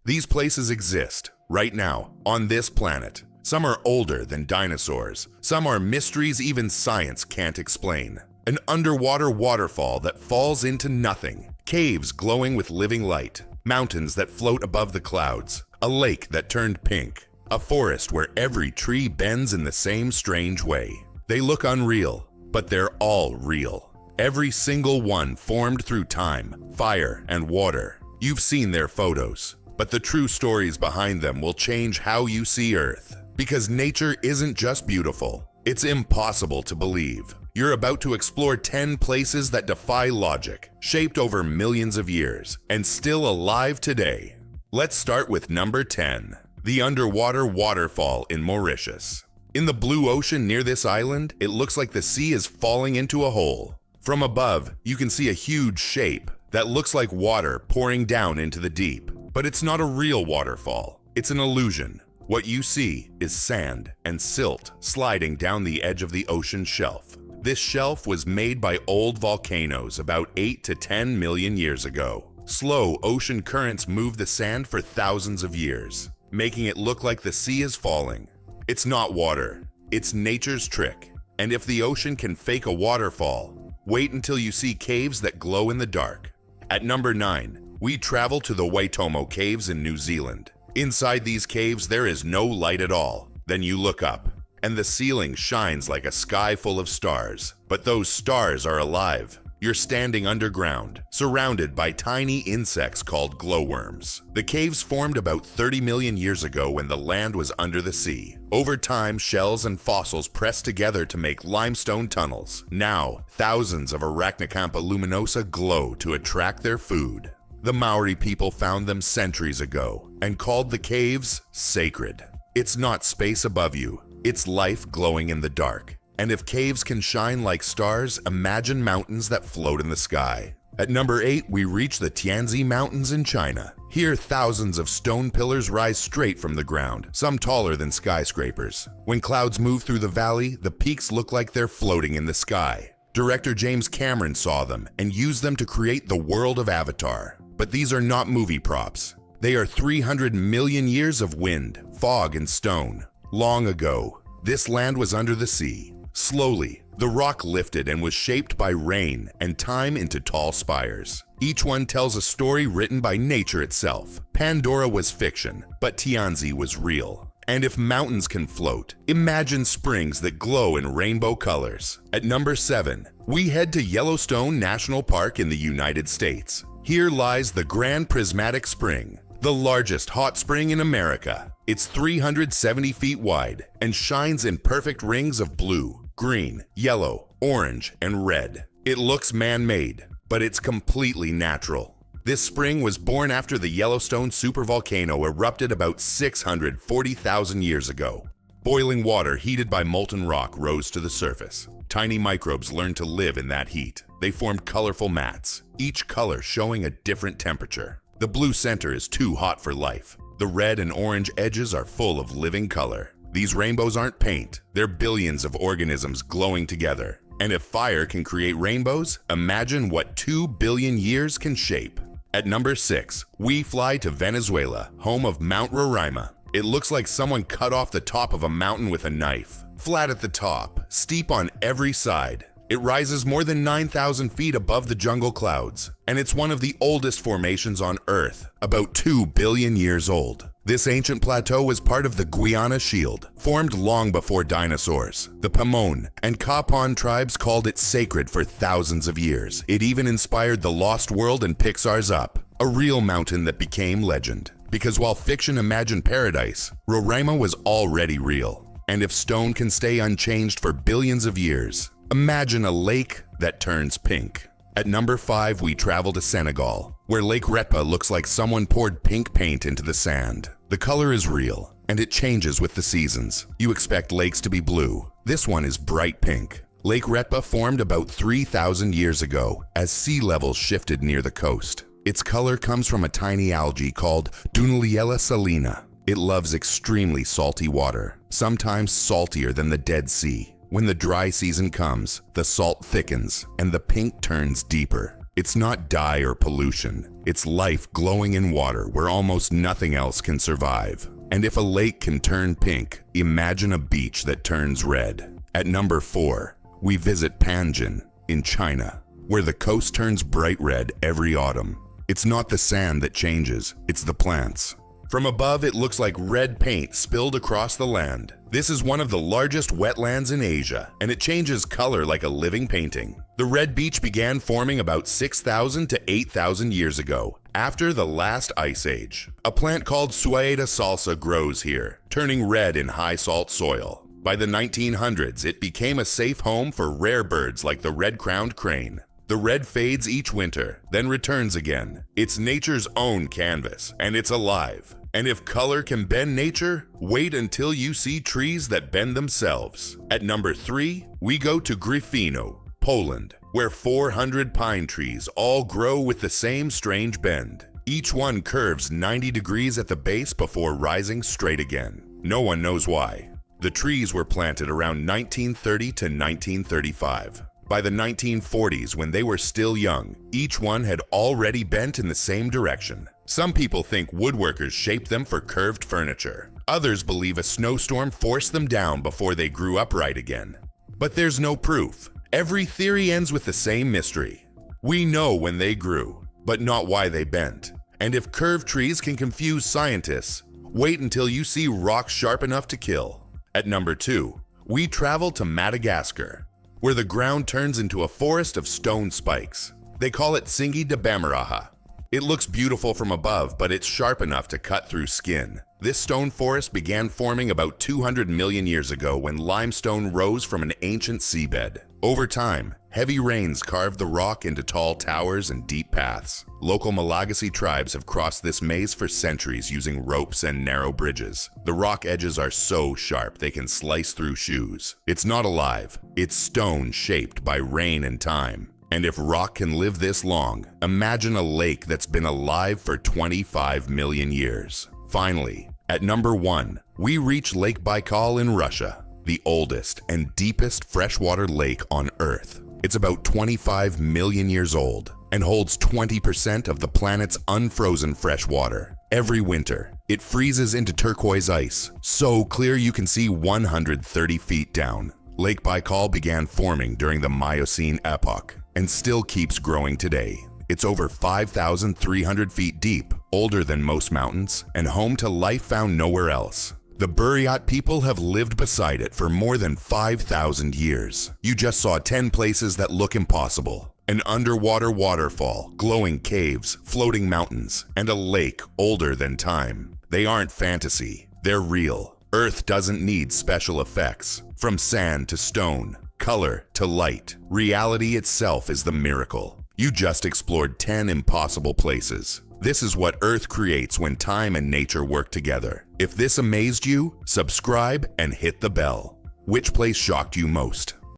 These places exist, right now, on this planet. Some are older than dinosaurs. Some are mysteries even science can't explain. An underwater waterfall that falls into nothing. Caves glowing with living light. Mountains that float above the clouds. A lake that turned pink. A forest where every tree bends in the same strange way. They look unreal, but they're all real. Every single one formed through time, fire, and water. You've seen their photos, but the true stories behind them will change how you see Earth. Because nature isn't just beautiful, it's impossible to believe. You're about to explore 10 places that defy logic, shaped over millions of years, and still alive today. Let's start with number 10, the underwater waterfall in Mauritius. In the blue ocean near this island, it looks like the sea is falling into a hole. From above, you can see a huge shape that looks like water pouring down into the deep. But it's not a real waterfall, it's an illusion. What you see is sand and silt sliding down the edge of the ocean shelf. This shelf was made by old volcanoes about 8 to 10 million years ago. Slow ocean currents move the sand for thousands of years, making it look like the sea is falling. It's not water, it's nature's trick. And if the ocean can fake a waterfall, wait until you see caves that glow in the dark. At number 9, we travel to the Waitomo Caves in New Zealand. Inside these caves, there is no light at all. Then you look up, and the ceiling shines like a sky full of stars. But those stars are alive. You're standing underground, surrounded by tiny insects called glowworms. The caves formed about 30 million years ago when the land was under the sea. Over time, shells and fossils pressed together to make limestone tunnels. Now, thousands of Arachnocampa luminosa glow to attract their food. The Maori people found them centuries ago and called the caves sacred. It's not space above you, it's life glowing in the dark. And if caves can shine like stars, imagine mountains that float in the sky. At number 8, we reach the Tianzi Mountains in China. Here, thousands of stone pillars rise straight from the ground, some taller than skyscrapers. When clouds move through the valley, the peaks look like they're floating in the sky. Director James Cameron saw them and used them to create the world of Avatar. But these are not movie props. They are 300 million years of wind, fog, and stone. Long ago, this land was under the sea. Slowly, the rock lifted and was shaped by rain and time into tall spires. Each one tells a story written by nature itself. Pandora was fiction, but Tianzi was real. And if mountains can float, imagine springs that glow in rainbow colors. At number 7, we head to Yellowstone National Park in the United States. Here lies the Grand Prismatic Spring, the largest hot spring in America. It's 370 feet wide and shines in perfect rings of blue, green, yellow, orange, and red. It looks man-made, but it's completely natural. This spring was born after the Yellowstone supervolcano erupted about 640,000 years ago. Boiling water heated by molten rock rose to the surface. Tiny microbes learned to live in that heat. They formed colorful mats, each color showing a different temperature. The blue center is too hot for life. The red and orange edges are full of living color. These rainbows aren't paint, they're billions of organisms glowing together. And if fire can create rainbows, imagine what 2 billion years can shape. At number 6, we fly to Venezuela, home of Mount Roraima. It looks like someone cut off the top of a mountain with a knife. Flat at the top, steep on every side. It rises more than 9,000 feet above the jungle clouds, and it's one of the oldest formations on Earth, about 2 billion years old. This ancient plateau was part of the Guiana Shield, formed long before dinosaurs. The Pamon and Kapon tribes called it sacred for thousands of years. It even inspired The Lost World and Pixar's Up, a real mountain that became legend. Because while fiction imagined paradise, Roraima was already real. And if stone can stay unchanged for billions of years, imagine a lake that turns pink. At number 5, we travel to Senegal, where Lake Retba looks like someone poured pink paint into the sand. The color is real, and it changes with the seasons. You expect lakes to be blue. This one is bright pink. Lake Retba formed about 3,000 years ago as sea levels shifted near the coast. Its color comes from a tiny algae called Dunaliella salina. It loves extremely salty water, sometimes saltier than the Dead Sea. When the dry season comes, the salt thickens and the pink turns deeper. It's not dye or pollution. It's life glowing in water where almost nothing else can survive. And if a lake can turn pink, imagine a beach that turns red. At number 4, we visit Panjin in China, where the coast turns bright red every autumn. It's not the sand that changes, it's the plants. From above, it looks like red paint spilled across the land. This is one of the largest wetlands in Asia, and it changes color like a living painting. The red beach began forming about 6,000 to 8,000 years ago, after the last ice age. A plant called Suaeda salsa grows here, turning red in high salt soil. By the 1900s, it became a safe home for rare birds like the red-crowned crane. The red fades each winter, then returns again. It's nature's own canvas, and it's alive. And if color can bend nature, wait until you see trees that bend themselves. At number 3, we go to Gryfino, Poland, where 400 pine trees all grow with the same strange bend. Each one curves 90 degrees at the base before rising straight again. No one knows why. The trees were planted around 1930 to 1935. By the 1940s, when they were still young, each one had already bent in the same direction. Some people think woodworkers shaped them for curved furniture. Others believe a snowstorm forced them down before they grew upright again. But there's no proof. Every theory ends with the same mystery. We know when they grew, but not why they bent. And if curved trees can confuse scientists, wait until you see rocks sharp enough to kill. At number 2, we travel to Madagascar, where the ground turns into a forest of stone spikes. They call it Tsingy de Bamaraha. It looks beautiful from above, but it's sharp enough to cut through skin. This stone forest began forming about 200 million years ago when limestone rose from an ancient seabed. Over time, heavy rains carved the rock into tall towers and deep paths. Local Malagasy tribes have crossed this maze for centuries using ropes and narrow bridges. The rock edges are so sharp they can slice through shoes. It's not alive, it's stone shaped by rain and time. And if rock can live this long, imagine a lake that's been alive for 25 million years. Finally, at number 1, we reach Lake Baikal in Russia, the oldest and deepest freshwater lake on Earth. It's about 25 million years old and holds 20% of the planet's unfrozen fresh water. Every winter, it freezes into turquoise ice, so clear you can see 130 feet down. Lake Baikal began forming during the Miocene epoch and still keeps growing today. It's over 5,300 feet deep, older than most mountains, and home to life found nowhere else. The Buryat people have lived beside it for more than 5,000 years. You just saw 10 places that look impossible. An underwater waterfall, glowing caves, floating mountains, and a lake older than time. They aren't fantasy, they're real. Earth doesn't need special effects. From sand to stone, color to light, reality itself is the miracle. You just explored 10 impossible places. This is what Earth creates when time and nature work together. If this amazed you, subscribe and hit the bell. Which place shocked you most?